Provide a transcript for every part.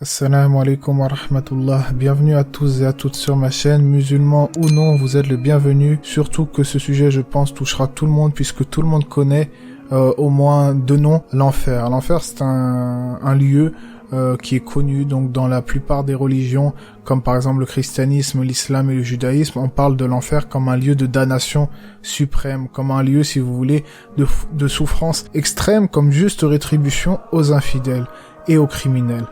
Assalamu alaikum wa rahmatullah. Bienvenue à tous et à toutes sur ma chaîne. Musulmans ou non, vous êtes le bienvenu. Surtout que ce sujet, je pense, touchera tout le monde puisque tout le monde connaît au moins deux noms. L'enfer. L'enfer, c'est un lieu qui est connu donc dans la plupart des religions, comme par exemple le christianisme, l'islam et le judaïsme. On parle de l'enfer comme un lieu de damnation suprême, comme un lieu, si vous voulez, de souffrance extrême, comme juste rétribution aux infidèles et aux criminels.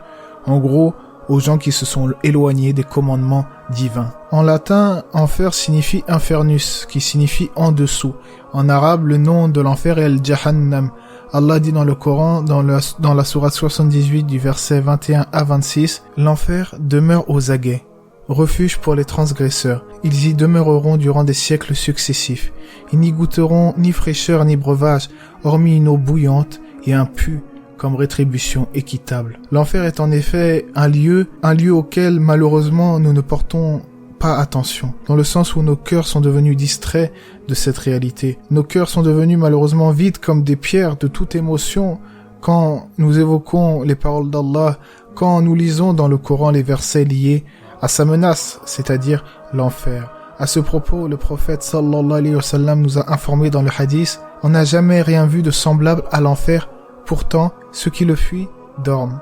En gros, aux gens qui se sont éloignés des commandements divins. En latin, enfer signifie infernus, qui signifie en dessous. En arabe, le nom de l'enfer est al-Jahannam. Allah dit dans le Coran, dans la sourate 78 du verset 21 à 26, « L'enfer demeure aux aguets, refuge pour les transgresseurs. Ils y demeureront durant des siècles successifs. Ils n'y goûteront ni fraîcheur ni breuvage, hormis une eau bouillante et un pu comme rétribution équitable. » L'enfer est en effet un lieu auquel malheureusement nous ne portons pas attention, dans le sens où nos cœurs sont devenus distraits de cette réalité. Nos cœurs sont devenus malheureusement vides comme des pierres de toute émotion quand nous évoquons les paroles d'Allah, quand nous lisons dans le Coran les versets liés à sa menace, c'est-à-dire l'enfer. À ce propos, le prophète sallallahu alayhi wa sallam nous a informé dans le hadith: « On n'a jamais rien vu de semblable à l'enfer, pourtant ceux qui le fuient dorment.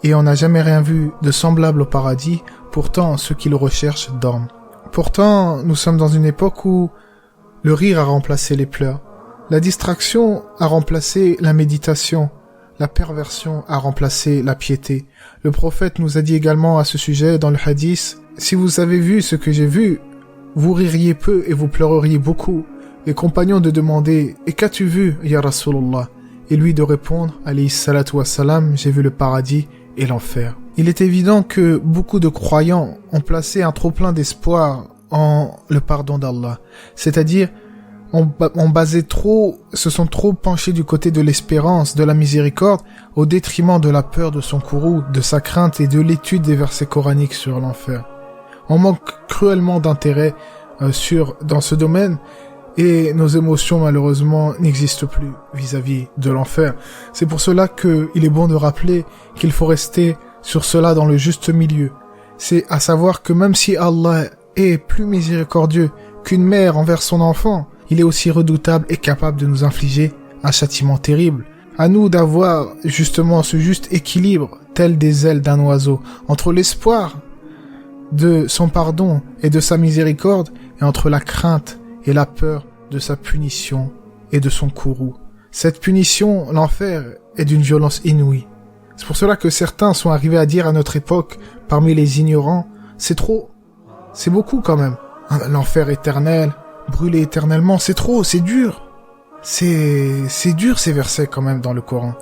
Et on n'a jamais rien vu de semblable au paradis, pourtant ceux qui le recherchent dorment. » Pourtant, nous sommes dans une époque où le rire a remplacé les pleurs, la distraction a remplacé la méditation, la perversion a remplacé la piété. Le prophète nous a dit également à ce sujet dans le hadith: « Si vous avez vu ce que j'ai vu, vous ririez peu et vous pleureriez beaucoup. » Les compagnons de demander: « Et qu'as-tu vu, ya Rasulullah ?» Et lui de répondre, alayhi salatu wassalam: « J'ai vu le paradis et l'enfer. » Il est évident que beaucoup de croyants ont placé un trop-plein d'espoir en le pardon d'Allah. C'est-à-dire, se sont trop penchés du côté de l'espérance, de la miséricorde, au détriment de la peur de son courroux, de sa crainte et de l'étude des versets coraniques sur l'enfer. On manque cruellement d'intérêt dans ce domaine, et nos émotions malheureusement n'existent plus vis-à-vis de l'enfer. C'est pour cela qu'il est bon de rappeler qu'il faut rester sur cela dans le juste milieu. C'est à savoir que même si Allah est plus miséricordieux qu'une mère envers son enfant, il est aussi redoutable et capable de nous infliger un châtiment terrible. À nous d'avoir justement ce juste équilibre, tel des ailes d'un oiseau, entre l'espoir de son pardon et de sa miséricorde, et entre la crainte et la peur de sa punition et de son courroux. Cette punition, l'enfer, est d'une violence inouïe. C'est pour cela que certains sont arrivés à dire à notre époque, parmi les ignorants: c'est trop, c'est beaucoup quand même. L'enfer éternel, brûler éternellement, c'est trop, c'est dur. C'est dur ces versets quand même dans le Coran,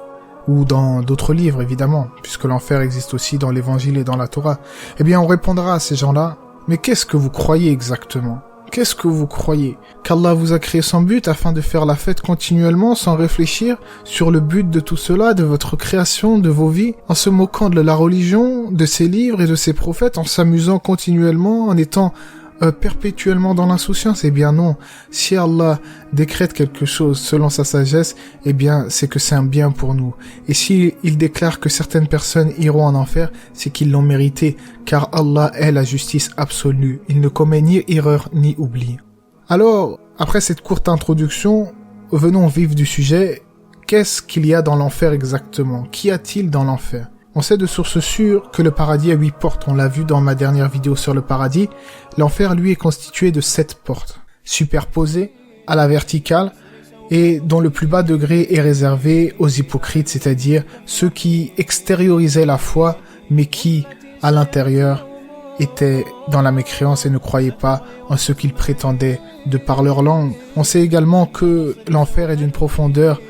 ou dans d'autres livres évidemment, puisque l'enfer existe aussi dans l'Évangile et dans la Torah. Eh bien on répondra à ces gens-là: mais qu'est-ce que vous croyez exactement ? Qu'est-ce que vous croyez ? Qu'Allah vous a créé sans but afin de faire la fête continuellement sans réfléchir sur le but de tout cela, de votre création, de vos vies, en se moquant de la religion, de ses livres et de ses prophètes, en s'amusant continuellement, en étant perpétuellement dans l'insouciance? Eh bien non. Si Allah décrète quelque chose selon sa sagesse, eh bien c'est que c'est un bien pour nous. Et si il déclare que certaines personnes iront en enfer, c'est qu'ils l'ont mérité, car Allah est la justice absolue. Il ne commet ni erreur ni oubli. Alors, après cette courte introduction, venons au vif du sujet. Qu'est-ce qu'il y a dans l'enfer exactement? Qu'y a-t-il dans l'enfer? On sait de sources sûres que le paradis a 8 portes, on l'a vu dans ma dernière vidéo sur le paradis. L'enfer, lui, est constitué de 7 portes, superposées à la verticale, et dont le plus bas degré est réservé aux hypocrites, c'est-à-dire ceux qui extériorisaient la foi, mais qui, à l'intérieur, étaient dans la mécréance et ne croyaient pas en ce qu'ils prétendaient de par leur langue. On sait également que l'enfer est d'une profondeur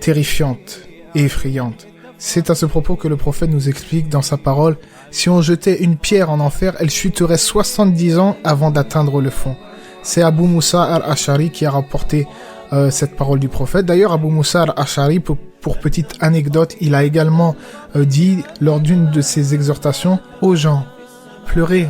terrifiante et effrayante. C'est à ce propos que le prophète nous explique dans sa parole: « Si on jetait une pierre en enfer, elle chuterait 70 ans avant d'atteindre le fond. » C'est Abu Moussa al-Ash'ari qui a rapporté cette parole du prophète. D'ailleurs, Abu Moussa al-Ash'ari, pour petite anecdote, il a également dit lors d'une de ses exhortations: « Ô gens, pleurez.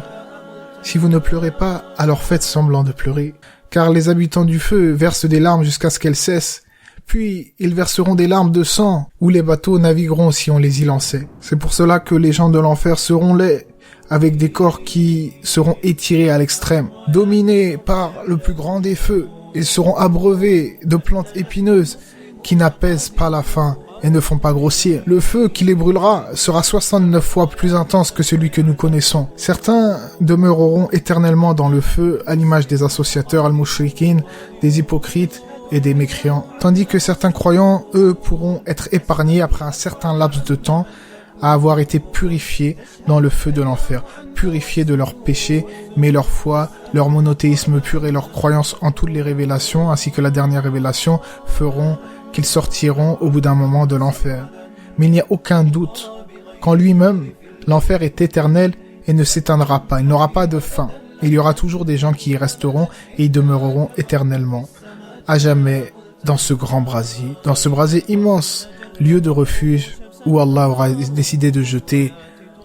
Si vous ne pleurez pas, alors faites semblant de pleurer. Car les habitants du feu versent des larmes jusqu'à ce qu'elles cessent. Puis ils verseront des larmes de sang, où les bateaux navigueront si on les y lançait. C'est pour cela que les gens de l'enfer seront laids, avec des corps qui seront étirés à l'extrême, dominés par le plus grand des feux. Ils seront abreuvés de plantes épineuses qui n'apaisent pas la faim et ne font pas grossir. Le feu qui les brûlera sera 69 fois plus intense que celui que nous connaissons. Certains demeureront éternellement dans le feu, à l'image des associateurs al-mushrikin, des hypocrites et des mécréants. Tandis que certains croyants, eux, pourront être épargnés après un certain laps de temps à avoir été purifiés dans le feu de l'enfer, purifiés de leurs péchés, mais leur foi, leur monothéisme pur et leur croyance en toutes les révélations, ainsi que la dernière révélation, feront qu'ils sortiront au bout d'un moment de l'enfer. Mais il n'y a aucun doute qu'en lui-même, l'enfer est éternel et ne s'éteindra pas, il n'aura pas de fin. Il y aura toujours des gens qui y resteront et y demeureront éternellement, à jamais, dans ce grand brasier, dans ce brasier immense, lieu de refuge, où Allah aura décidé de jeter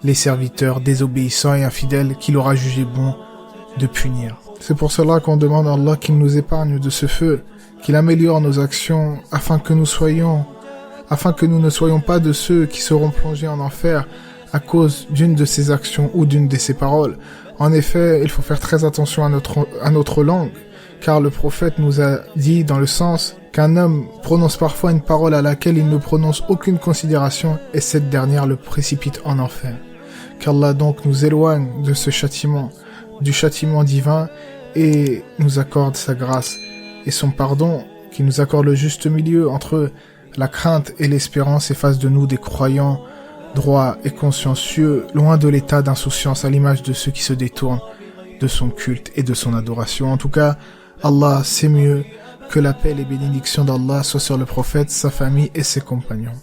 les serviteurs désobéissants et infidèles qu'il aura jugé bon de punir. C'est pour cela qu'on demande à Allah qu'il nous épargne de ce feu, qu'il améliore nos actions afin que nous ne soyons pas de ceux qui seront plongés en enfer à cause d'une de ses actions ou d'une de ses paroles. En effet, il faut faire très attention à notre langue, car le prophète nous a dit dans le sens qu'un homme prononce parfois une parole à laquelle il ne prononce aucune considération et cette dernière le précipite en enfer. Qu'Allah donc nous éloigne de ce châtiment, du châtiment divin et nous accorde sa grâce et son pardon, qui nous accorde le juste milieu entre la crainte et l'espérance et fasse de nous des croyants droits et consciencieux, loin de l'état d'insouciance à l'image de ceux qui se détournent de son culte et de son adoration. En tout cas, Allah sait mieux. Que la paix et les bénédictions d'Allah soient sur le prophète, sa famille et ses compagnons.